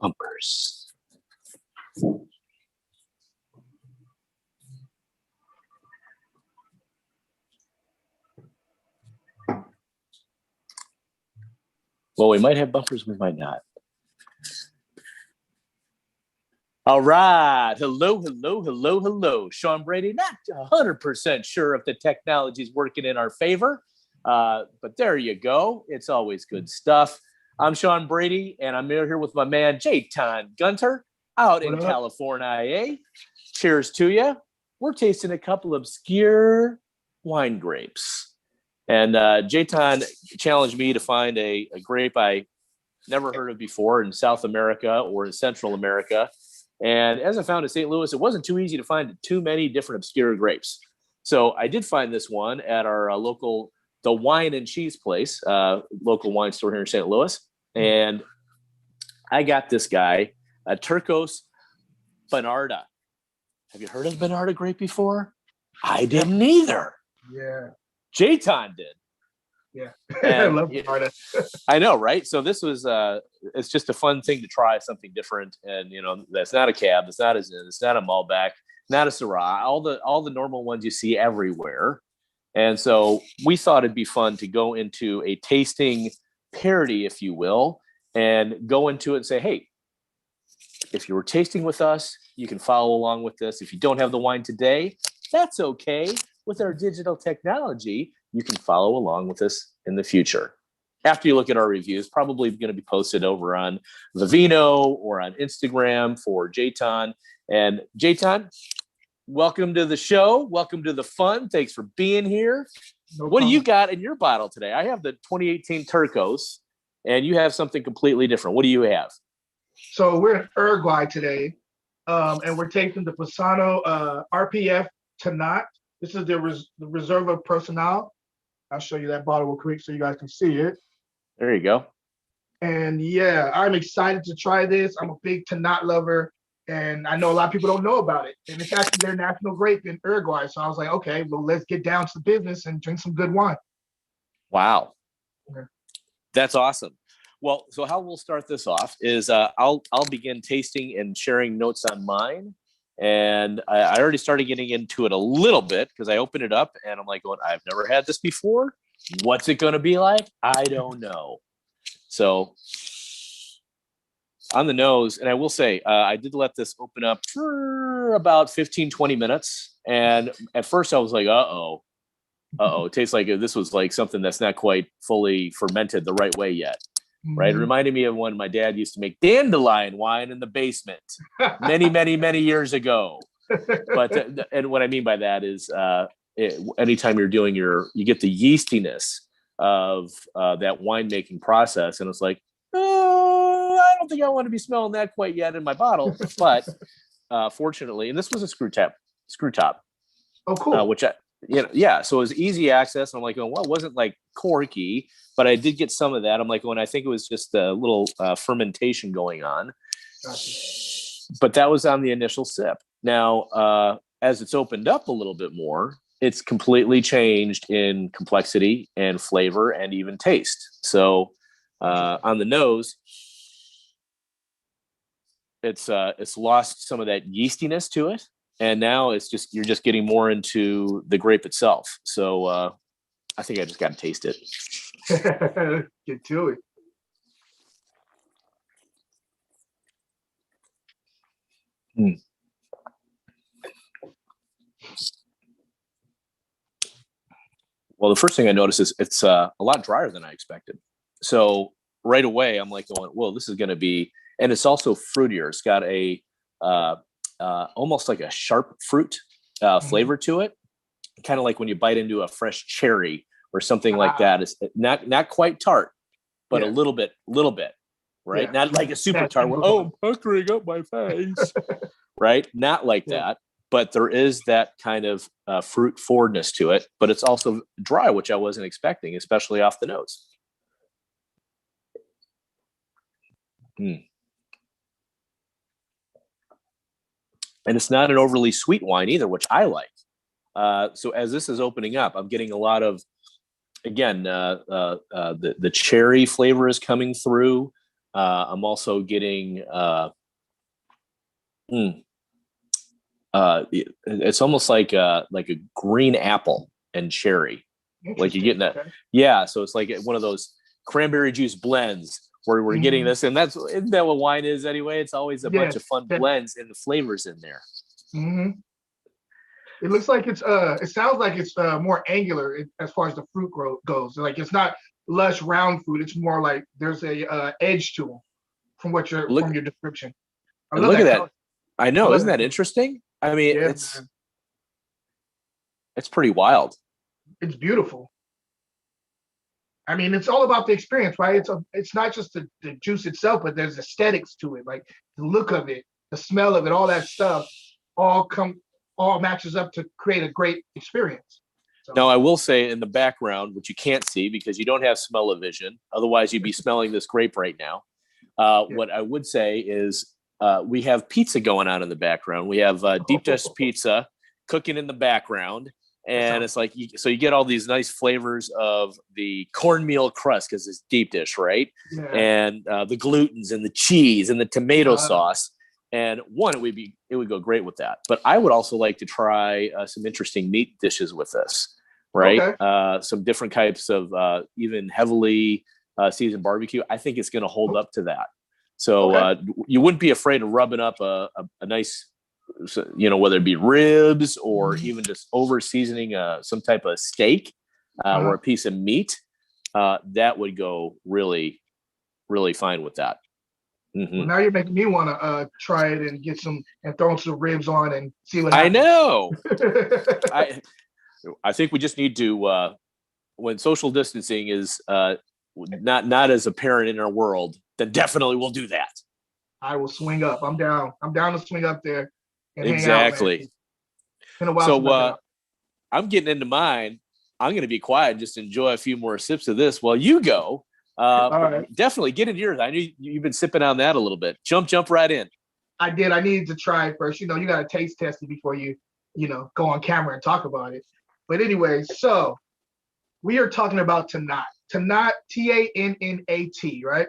bumpers. Well, we might have bumpers, we might not. All right. Hello. Sean Brady, not 100% sure if the technology is working in our favor, but there you go. It's always good stuff. I'm Sean Brady, and I'm here with my man, Jaton Gunter, out in California. Cheers to you. We're tasting a couple obscure wine grapes. And Jaton challenged me to find a grape I never heard of before in South America or in Central America. And as I found in St. Louis, it wasn't too easy to find too many different obscure grapes. So I did find this one at our local, the Wine and Cheese place, local wine store here in St. Louis. And I got this guy, a Turcos Bernarda. Have you heard of Bernarda grape before? I didn't either. Yeah. Jaton did. Yeah. I love Bernarda. I know, right? So this was, it's just a fun thing to try something different. And, you know, that's not a Cab, it's not a Zin, it's not a Malbec, not a Syrah, all the normal ones you see everywhere. And so we thought it'd be fun to go into a tasting parody, if you will, and go into it and say, hey, if you were tasting with us, you can follow along with this. If you don't have the wine today, that's okay. With our digital technology, you can follow along with us in the future. After you look at our reviews, probably going to be posted over on Vivino or on Instagram for Jaton. And Jaton, welcome to the show. Welcome to the fun. Thanks for being here. No what problem. do you got in your bottle today? I have the 2018 Turcos, and you have something completely different. What do you have? So we're in Uruguay today, and we're tasting the Pisano RPF Tanat. This is the Reserva Personal. I'll show you that bottle real quick so you guys can see it. There you go. And yeah, I'm excited to try this. I'm a big Tanat lover, and I know a lot of people don't know about it. And it's actually their national grape in Uruguay. So I was like, okay, well, let's get down to business and drink some good wine. Wow. Okay. That's awesome. Well, so how we'll start this off is I'll begin tasting and sharing notes on mine. And I already started getting into it a little bit because I opened it up and I'm like going, I've never had this before. What's it going to be like? I don't know. So on the nose, and I will say, I did let this open up for about 15, 20 minutes. And at first I was like, uh-oh. It tastes like this was like something that's not quite fully fermented the right way yet. Right. It reminded me of when my dad used to make dandelion wine in the basement many years ago. But and what I mean by that is anytime you're doing you get the yeastiness of that winemaking process. And it's like, oh, I don't think I want to be smelling that quite yet in my bottle. But fortunately, and this was a screw top. Oh, cool. Which so it was easy access. And I'm like, well, it wasn't like corky, but I did get some of that. I'm like, I think it was just a little fermentation going on. Gotcha. But that was on the initial sip. Now, as it's opened up a little bit more, it's completely changed in complexity and flavor and even taste. So on the nose, it's lost some of that yeastiness to it. And now you're just getting more into the grape itself. So I think I just got to taste it. Get to it. Well, the first thing I noticed is it's a lot drier than I expected. So right away, I'm like going, whoa, this is going to be, and it's also fruitier. It's got a almost like a sharp fruit flavor to it. Kind of like when you bite into a fresh cherry or something like that. It's not quite tart, but a little bit, right? Yeah. Not like a super tart where, I'm puckering up my face, right? Not like that, but there is that kind of fruit forwardness to it, but it's also dry, which I wasn't expecting, especially off the nose. And it's not an overly sweet wine either, which I like. So as this is opening up, I'm getting a lot of, again, the cherry flavor is coming through. I'm also getting it's almost like a green apple and cherry. Like you're getting that. Okay. Yeah. So it's like one of those cranberry juice blends where we're getting this. And isn't that what wine is anyway? It's always a bunch of fun blends and the flavors in there. It looks like it sounds like it's more angular as far as the fruit growth goes. Like it's not lush round fruit. It's more like there's a edge to them from from your description. And look at that. I know. Isn't that interesting? I mean, it's pretty wild. It's beautiful. I mean, it's all about the experience, right? It's not just the juice itself, but there's aesthetics to it, like the look of it, the smell of it, all that stuff, all matches up to create a great experience. So. Now, I will say in the background, which you can't see because you don't have smell-o-vision, otherwise you'd be smelling this grape right now. What I would say is we have pizza going on in the background. We have deep dish pizza cooking in the background. And it's like, so you get all these nice flavors of the cornmeal crust because it's deep dish, right? Yeah. And the glutens and the cheese and the tomato sauce. And it would go great with that. But I would also like to try some interesting meat dishes with this, right? Okay. Some different types of even heavily seasoned barbecue. I think it's going to hold up to that. So you wouldn't be afraid of rubbing up a nice, whether it be ribs or even just over seasoning some type of steak or a piece of meat. That would go really, really fine with that. Well, now you're making me want to try it and throw some ribs on and see what happens. I know. I think we just need to when social distancing is not as apparent in our world, then definitely we'll do that. I will swing up. I'm down. I'm down to swing up there and exactly. Hang out, it's been a while. So I'm getting into mine. I'm going to be quiet and just enjoy a few more sips of this while you go. Right. Definitely get into yours. I knew you've been sipping on that a little bit. Jump right in. I did. I needed to try it first. You got to taste test it before you go on camera and talk about it. But anyway, so we are talking about Tanat. Tanat, Tannat, right?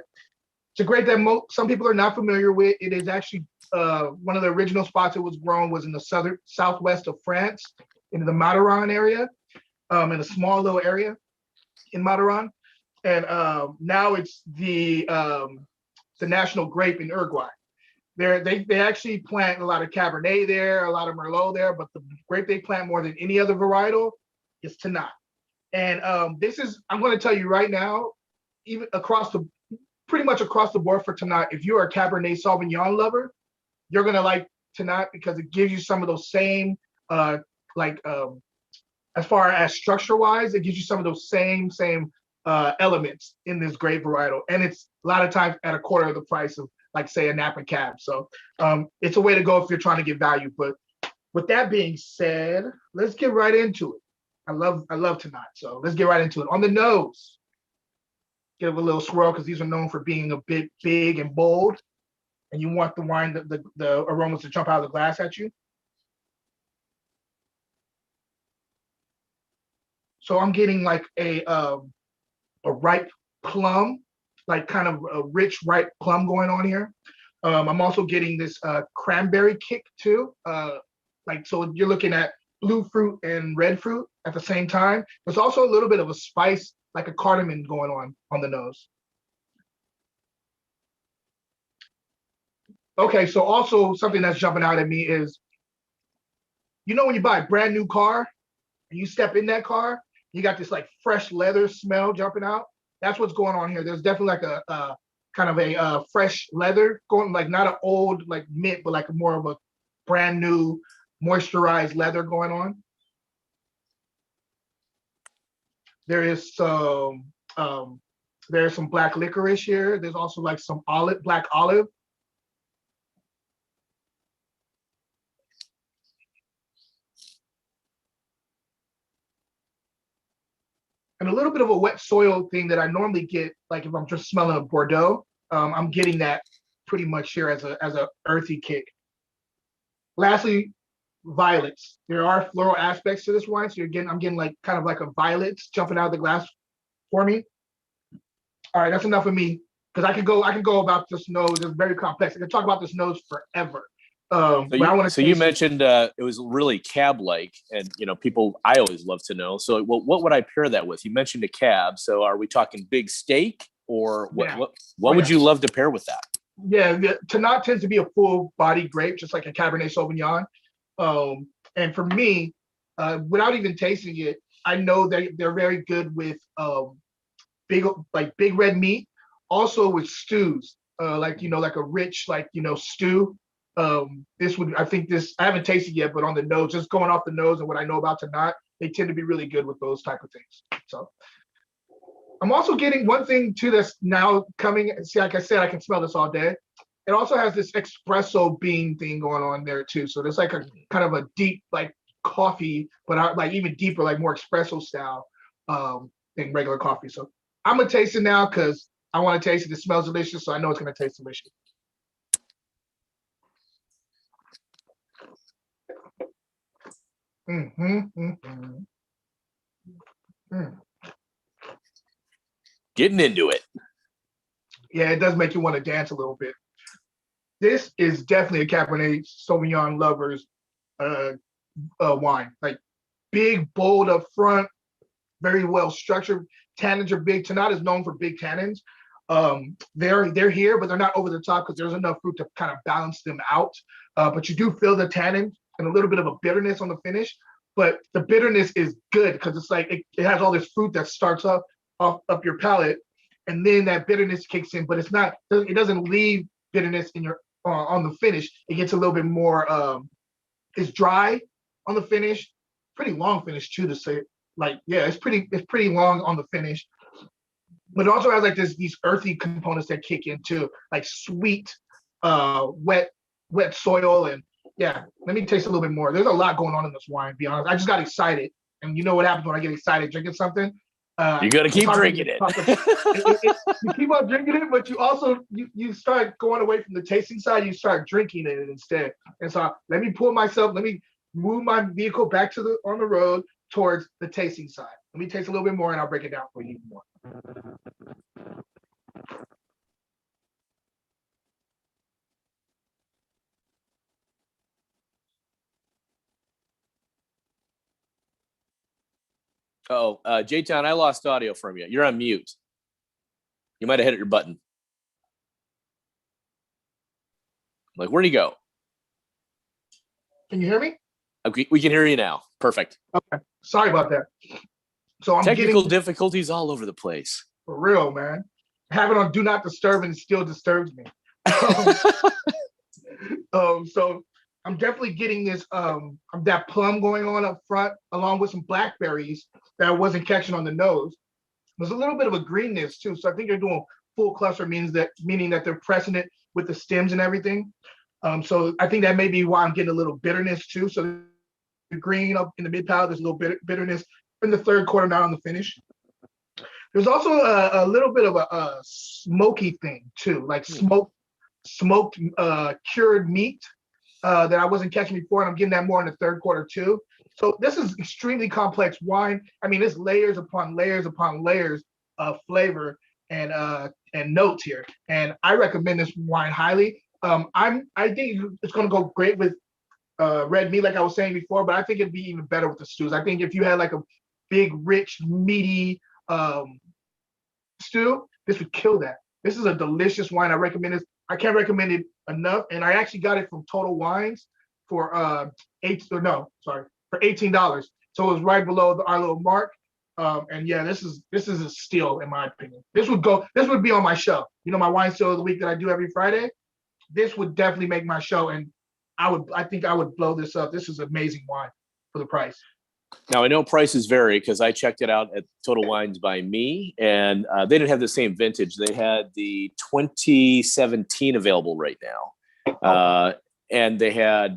It's a grape that some people are not familiar with. It is actually one of the original spots it was grown was in the southwest of France, in the Mataran area, in a small little area in Mataran. And now it's the national grape in Uruguay. They actually plant a lot of Cabernet there, a lot of Merlot there, but the grape they plant more than any other varietal is Tanat. And I'm going to tell you right now, even pretty much across the board for Tanat, if you're a Cabernet Sauvignon lover, you're going to like Tanat because it gives you some of those same, as far as structure-wise, it gives you some of those same elements in this grape varietal. And it's a lot of times at a quarter of the price of, like, say, a Napa Cab. So it's a way to go if you're trying to get value. But with that being said, let's get right into it. I love Tanat, so let's get right into it. On the nose, give it a little swirl because these are known for being a bit big and bold, and you want the wine, the aromas to jump out of the glass at you. So I'm getting like a ripe plum, like kind of a rich ripe plum going on here. I'm also getting this cranberry kick too. So you're looking at blue fruit and red fruit at the same time. There's also a little bit of a spice, like a cardamom going on the nose. Okay, so also something that's jumping out at me is, when you buy a brand new car and you step in that car, you got this like fresh leather smell jumping out. That's what's going on here. There's definitely like a kind of a fresh leather going, like not an old like mint, but like more of a brand new moisturized leather going on. There's some black licorice here. There's also like some black olive. And a little bit of a wet soil thing that I normally get, like if I'm just smelling a Bordeaux, I'm getting that pretty much here as a earthy kick. Lastly, violets. There are floral aspects to this wine, so I'm getting like kind of like a violets jumping out of the glass for me. All right, that's enough of me because I can go about this nose. It's very complex. I can talk about this nose forever. So you mentioned it was really cab-like, and people. I always love to know. So, what would I pair that with? You mentioned a cab. So, are we talking big steak, or what? Yeah. What would you love to pair with that? Yeah, the Tannat tends to be a full-body grape, just like a Cabernet Sauvignon. And for me, without even tasting it, I know that they're very good with big red meat. Also with stews, like a rich stew. I haven't tasted yet, but on the nose, just going off the nose and what I know about Tannat, they tend to be really good with those type of things. So I'm also getting one thing too that's now coming. See, like I said, I can smell this all day. It also has this espresso bean thing going on there too. So there's like a kind of a deep coffee, but like even deeper, like more espresso style than regular coffee. So I'm gonna taste it now because I want to taste it. It smells delicious, so I know it's gonna taste delicious. Getting into it. Yeah, it does make you want to dance a little bit. This is definitely a Cabernet Sauvignon lovers wine. Like big, bold up front, very well structured. Tannins are big. Tannat is known for big tannins. They're here, but they're not over the top because there's enough fruit to kind of balance them out. But you do feel the tannin and a little bit of a bitterness on the finish. But the bitterness is good because it's like it has all this fruit that starts up your palate, and then that bitterness kicks in. But it doesn't leave bitterness in your on the finish. It gets a little bit more. It's dry on the finish. Pretty long finish too to say. It's pretty long on the finish. But it also has like these earthy components that kick in too, like sweet, wet soil. And yeah, let me taste a little bit more. There's a lot going on in this wine, to be honest. I just got excited. And you know what happens when I get excited drinking something? You got to keep drinking it. You keep on drinking it, but you also, you start going away from the tasting side, you start drinking it instead. And so let me move my vehicle back on the road towards the tasting side. Let me taste a little bit more and I'll break it down for you even more. Oh, Jaton, I lost audio from you. You're on mute. You might have hit your button. Like, where'd he go? Can you hear me? Okay, we can hear you now. Perfect. Okay. Sorry about that. So I'm technical difficulties all over the place. For real, man. Having on do not disturb and it still disturbs me. So I'm definitely getting this that plum going on up front, along with some blackberries that I wasn't catching on the nose. There's a little bit of a greenness too. So I think they're doing full cluster, meaning that they're pressing it with the stems and everything. So I think that may be why I'm getting a little bitterness too. So the green up in the mid palate, there's a little bitterness in the third quarter, not on the finish. There's also a little bit of a smoky thing too, like smoked cured meat that I wasn't catching before, and I'm getting that more in the third quarter too. So this is extremely complex wine. I mean, it's layers upon layers upon layers of flavor and notes here, and I recommend this wine highly. I think it's going to go great with red meat, like I was saying before, but I think it'd be even better with the stews. I think if you had like a big, rich, meaty stew, this would kill that. This is a delicious wine. I recommend this. I can't recommend it enough. And I actually got it from Total Wines for $18. So it was right below our little mark. And yeah, this is a steal in my opinion. This would be on my show. You know, my wine show of the week that I do every Friday. This would definitely make my show, and I think I would blow this up. This is amazing wine for the price. Now, I know prices vary because I checked it out at Total Wines by Me, and they didn't have the same vintage. They had the 2017 available right now. And they had,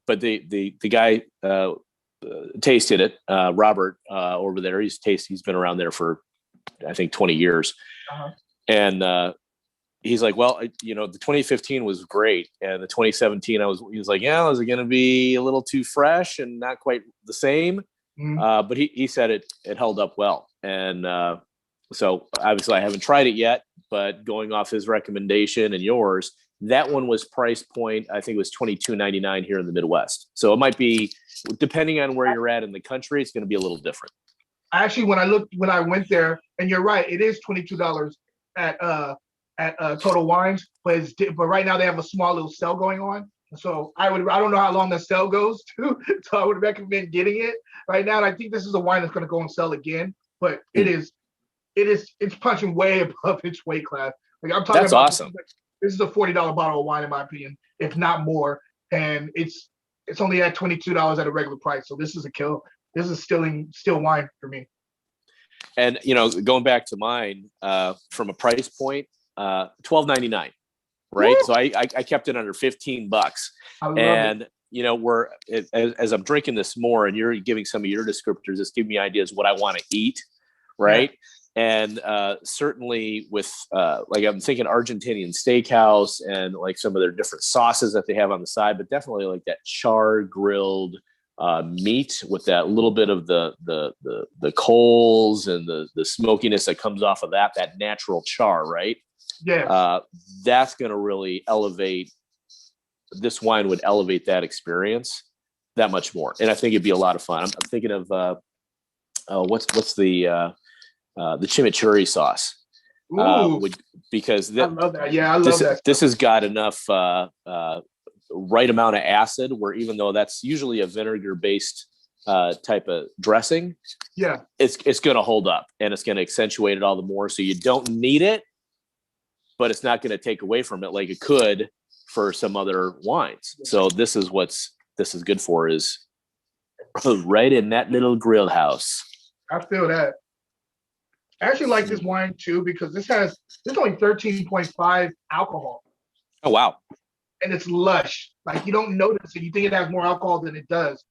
but the guy tasted it, Robert over there. He's been around there for, I think, 20 years. Uh-huh. And he's like, well, the 2015 was great. And the 2017, he was like, yeah, is it going to be a little too fresh and not quite the same? Mm-hmm. But he said it held up well. And so obviously I haven't tried it yet, but going off his recommendation and yours, that one was price point, I think it was $22.99 here in the Midwest. So it might be, depending on where you're at in the country, it's going to be a little different. Actually, when I went there, and you're right, it is $22 at Total Wines, but right now they have a small little sale going on. So I don't know how long the sale goes to, so I would recommend getting it right now. And I think this is a wine that's going to go and sell again, but it's punching way above its weight class. Like I'm talking That's about, awesome. This is a $40 bottle of wine in my opinion, if not more, and it's only at $22 at a regular price. So this is a kill. This is still wine for me. And going back to mine, from a price point, $12.99. Right. Woo! So I kept it under $15. And, as I'm drinking this more and you're giving some of your descriptors, it's giving me ideas what I want to eat. Right. Yeah. And certainly with like I'm thinking Argentinian steakhouse and like some of their different sauces that they have on the side, but definitely like that char grilled meat with that little bit of the coals and the smokiness that comes off of that natural char. Right. Yeah, that's going to really elevate. This wine would elevate that experience that much more, and I think it'd be a lot of fun. I'm thinking of what's the chimichurri sauce, because I love that. Yeah, I love that. This has got enough right amount of acid, where even though that's usually a vinegar based type of dressing, yeah, it's going to hold up and it's going to accentuate it all the more. So you don't need it, but it's not going to take away from it like it could for some other wines. So this is good for, is right in that little grill house. I feel that. I actually like this wine too because this only 13.5 alcohol. Oh wow! And it's lush. Like you don't notice it. You think it has more alcohol than it does.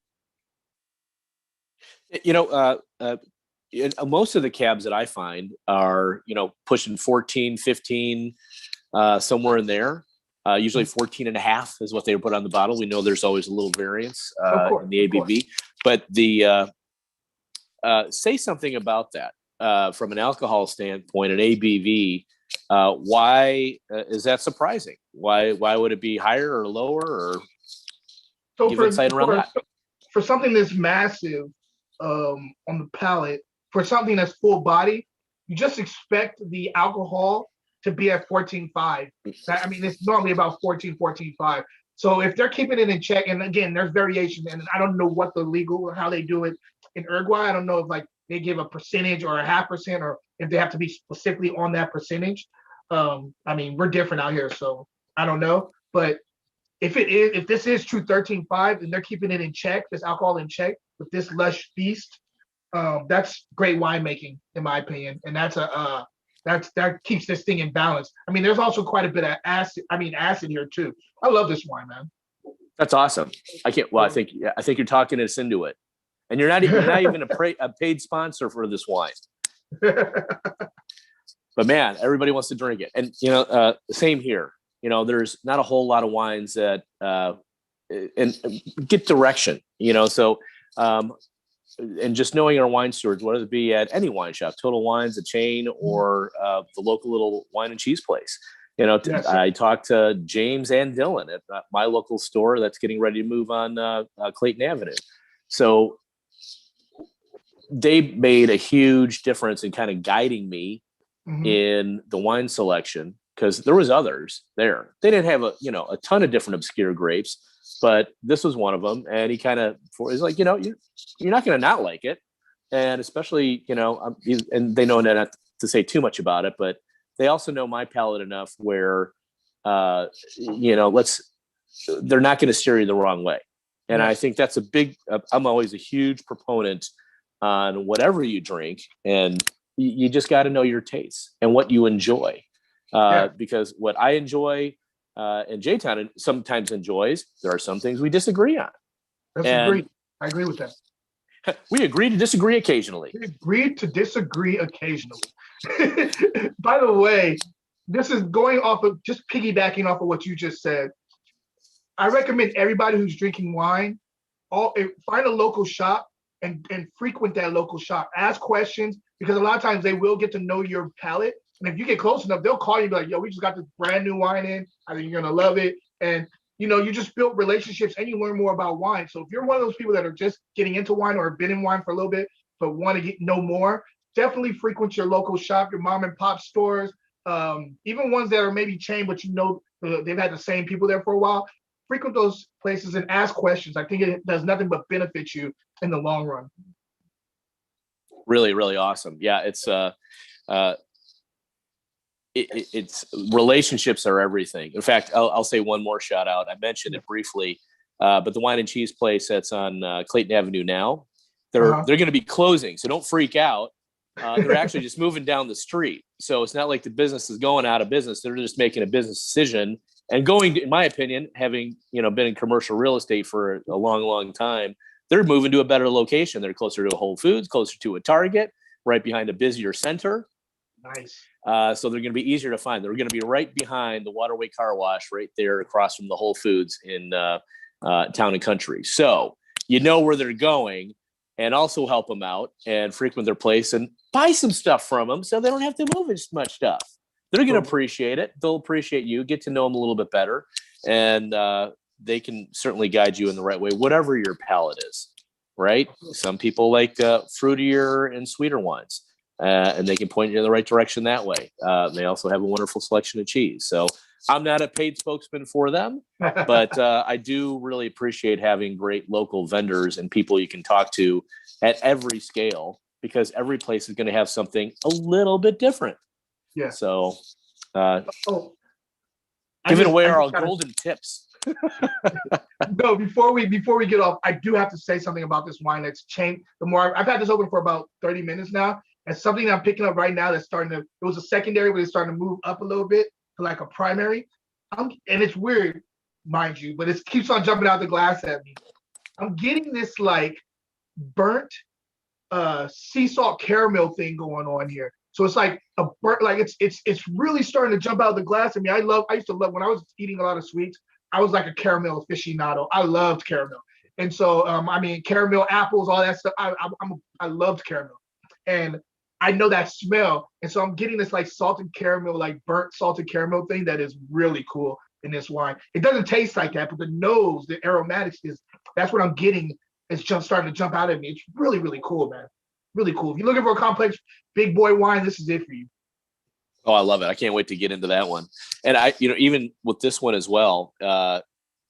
Most of the cabs that I find are, pushing 14, 15, somewhere in there. Usually 14 and a half is what they put on the bottle. We know there's always a little variance in the ABV, but say something about that from an alcohol standpoint, an ABV. Why is that surprising? Why would it be higher or lower, or give insight around that? For something that's massive on the palate, for something that's full body, you just expect the alcohol to be at 14.5. I mean, it's normally about 14.5. So if they're keeping it in check, and again, there's variation, and I don't know what the legal or how they do it in Uruguay. I don't know if like they give a percentage or a 0.5%, or if they have to be specifically on that percentage. I mean, we're different out here, so I don't know. But if this is true 13.5 and they're keeping it in check, this alcohol in check with this lush feast, that's great winemaking in my opinion, and that keeps this thing in balance. I mean, there's also quite a bit of acid here too. I love this wine, man. That's awesome. I think you're talking us into it, and you're not even a paid sponsor for this wine. But man, everybody wants to drink it, and same here. There's not a whole lot of wines that and get direction. So. And just knowing our wine stewards, whether it be at any wine shop, Total Wines, a chain, or the local little wine and cheese place. Yes. I talked to James and Dylan at my local store that's getting ready to move on Clayton Avenue. So they made a huge difference in kind of guiding me in the wine selection, because there was others there. They didn't have a ton of different obscure grapes, but this was one of them. And he kind of is like, you're not going to not like it. And especially, and they know not to say too much about it, but they also know my palate enough where, they're not going to steer you the wrong way. And I think that's I'm always a huge proponent on whatever you drink, and you just got to know your tastes and what you enjoy. Because what I enjoy, and Jaton sometimes enjoys, there are some things we disagree on. I agree with that. We agree to disagree occasionally. By the way, this is going off of just piggybacking off of what you just said. I recommend everybody who's drinking wine, find a local shop and frequent that local shop. Ask questions, because a lot of times they will get to know your palate. And if you get close enough, they'll call you and be like, yo, we just got this brand new wine in. I think you're going to love it. And, you know, you just build relationships and you learn more about wine. So if you're one of those people that are just getting into wine or have been in wine for a little bit, but want to know more, definitely frequent your local shop, your mom and pop stores, even ones that are maybe chain, but you know they've had the same people there for a while. Frequent those places and ask questions. I think it does nothing but benefit you in the long run. Really, really awesome. Yeah, it's relationships are everything. In fact, I'll say one more shout out. I mentioned it briefly, but the wine and cheese place that's on Clayton Avenue now, they're going to be closing. So don't freak out. They're actually just moving down the street. So it's not like the business is going out of business. They're just making a business decision and going, in my opinion, having, you know, been in commercial real estate for a long, long time, they're moving to a better location. They're closer to a Whole Foods, closer to a Target, right behind a busier center. Nice. So they're going to be easier to find. They're going to be right behind the Waterway Car Wash, right there across from the Whole Foods in Town and Country. So you know where they're going, and also help them out and frequent their place and buy some stuff from them so they don't have to move as much stuff. They're going to appreciate it. They'll appreciate you, get to know them a little bit better, and they can certainly guide you in the right way, whatever your palate is, right? Some people like fruitier and sweeter wines, and they can point you in the right direction that way. They also have a wonderful selection of cheese. So I'm not a paid spokesman for them, but I do really appreciate having great local vendors and people you can talk to at every scale, because every place is going to have something a little bit different. Yeah. So giving away our golden tips. No, before we get off, I do have to say something about this wine that's changed. The more I've had this open for about 30 minutes now, and something that I'm picking up right now that's starting to, it was a secondary, but it's starting to move up a little bit to like a primary. And it's weird, mind you, but it keeps on jumping out the glass at me. I'm getting this like burnt sea salt caramel thing going on here. So it's like a burnt, like it's really starting to jump out of the glass at me. I used to love, when I was eating a lot of sweets, I was like a caramel aficionado. I loved caramel. And so, I mean, caramel apples, all that stuff. I loved caramel. And I know that smell. And so I'm getting this like salted caramel, like burnt salted caramel thing that is really cool in this wine. It doesn't taste like that, but the nose, the aromatics that's what I'm getting. It's just starting to jump out at me. It's really, really cool, man. Really cool. If you're looking for a complex big boy wine, this is it for you. Oh, I love it. I can't wait to get into that one. And even with this one as well,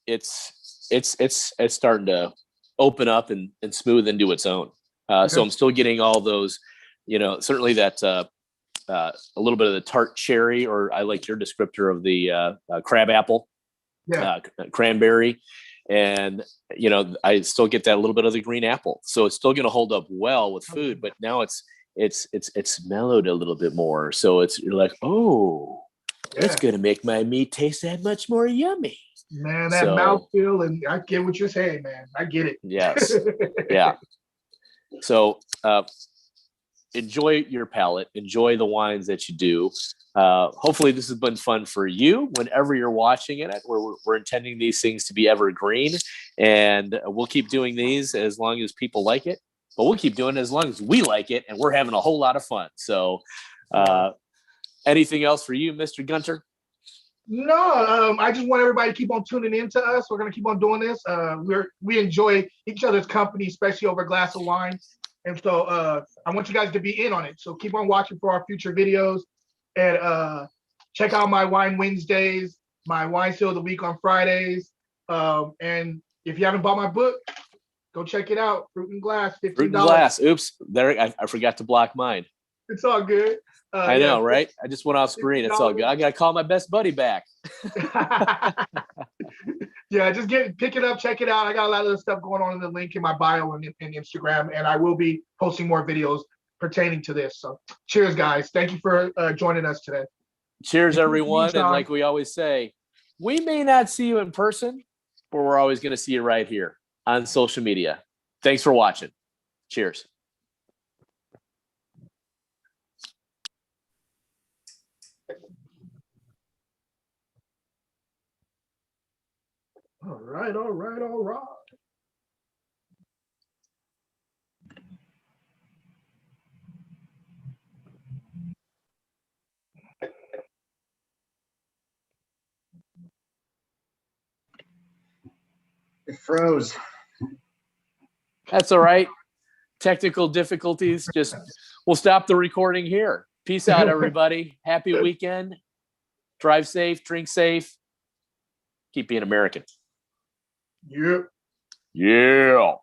it's starting to open up and smooth into its own. So I'm still getting all those, certainly that a little bit of the tart cherry, or I like your descriptor of the crab apple, cranberry. And, I still get that a little bit of the green apple. So it's still going to hold up well with food, but now it's mellowed a little bit more. So you're like, it's going to make my meat taste that much more yummy. Man, that mouthfeel, and I get what you're saying, man. I get it. Yes. Yeah. So enjoy your palate, enjoy the wines that you do. Hopefully this has been fun for you whenever you're watching it. We're intending these things to be evergreen, and we'll keep doing these as long as people like it, but we'll keep doing it as long as we like it, and we're having a whole lot of fun. So anything else for you, Mr. Gunter? No, I just want everybody to keep on tuning in to us. We're going to keep on doing this. We enjoy each other's company, especially over a glass of wine. And so I want you guys to be in on it. So keep on watching for our future videos, and check out my Wine Wednesdays, my Wine Sale of the Week on Fridays. And if you haven't bought my book, go check it out. Fruit and Glass, $15. Fruit and Glass. Oops, there I forgot to block mine. It's all good. I know, right? I just went off screen. It's all good. I got to call my best buddy back. Yeah, just pick it up, check it out. I got a lot of the stuff going on in the link in my bio and Instagram, and I will be posting more videos pertaining to this. So cheers, guys. Thank you for joining us today. Cheers, everyone. And like we always say, we may not see you in person, but we're always going to see you right here on social media. Thanks for watching. Cheers. All right, all right, all right. It froze. That's all right. Technical difficulties. Just we'll stop the recording here. Peace out, everybody. Happy weekend. Drive safe, drink safe. Keep being American. Yep. Yeah.